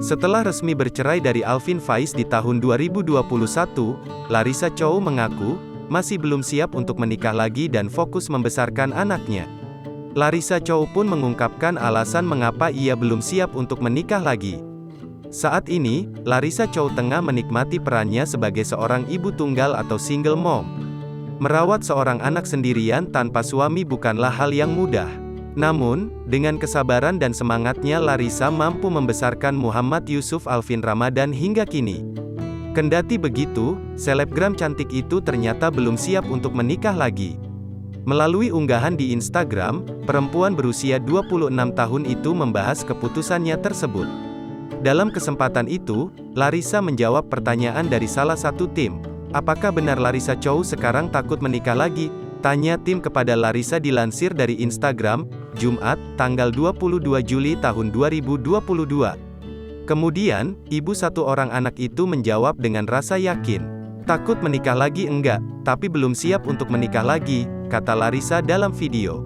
Setelah resmi bercerai dari Alvin Faiz di tahun 2021, Larissa Chow mengaku masih belum siap untuk menikah lagi dan fokus membesarkan anaknya. Larissa Chow pun mengungkapkan alasan mengapa ia belum siap untuk menikah lagi. Saat ini, Larissa Chow tengah menikmati perannya sebagai seorang ibu tunggal atau single mom. Merawat seorang anak sendirian tanpa suami bukanlah hal yang mudah. Namun, dengan kesabaran dan semangatnya Larissa mampu membesarkan Muhammad Yusuf Alvin Ramadan hingga kini. Kendati begitu, selebgram cantik itu ternyata belum siap untuk menikah lagi. Melalui unggahan di Instagram, perempuan berusia 26 tahun itu membahas keputusannya tersebut. Dalam kesempatan itu, Larissa menjawab pertanyaan dari salah satu tim. Apakah benar Larissa Chow sekarang takut menikah lagi? Tanya tim kepada Larissa dilansir dari Instagram, Jumat, tanggal 22 Juli tahun 2022. Kemudian, ibu satu orang anak itu menjawab dengan rasa yakin. Takut menikah lagi enggak, tapi belum siap untuk menikah lagi, kata Larissa dalam video.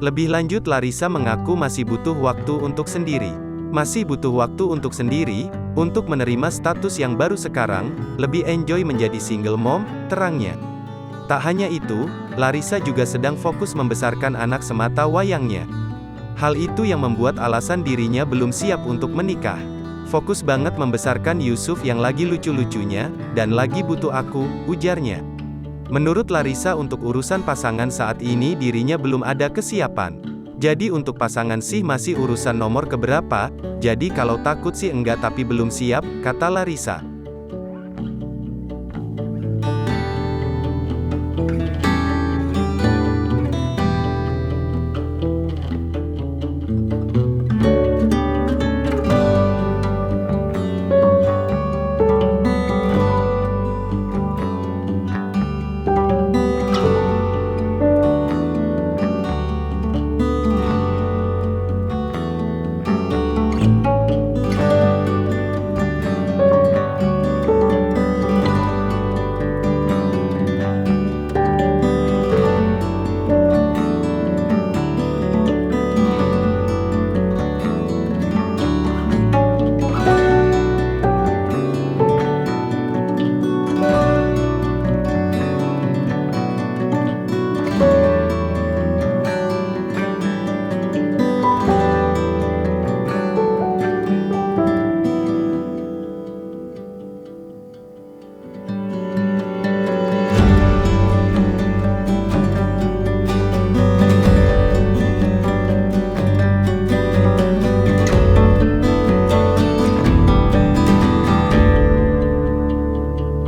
Lebih lanjut Larissa mengaku masih butuh waktu untuk sendiri. Masih butuh waktu untuk sendiri, untuk menerima status yang baru sekarang, lebih enjoy menjadi single mom, terangnya. Tak hanya itu, Larissa juga sedang fokus membesarkan anak semata wayangnya. Hal itu yang membuat alasan dirinya belum siap untuk menikah. Fokus banget membesarkan Yusuf yang lagi lucu-lucunya, dan lagi butuh aku, ujarnya. Menurut Larissa untuk urusan pasangan saat ini dirinya belum ada kesiapan. Jadi untuk pasangan sih masih urusan nomor keberapa, jadi kalau takut sih enggak tapi belum siap, kata Larissa.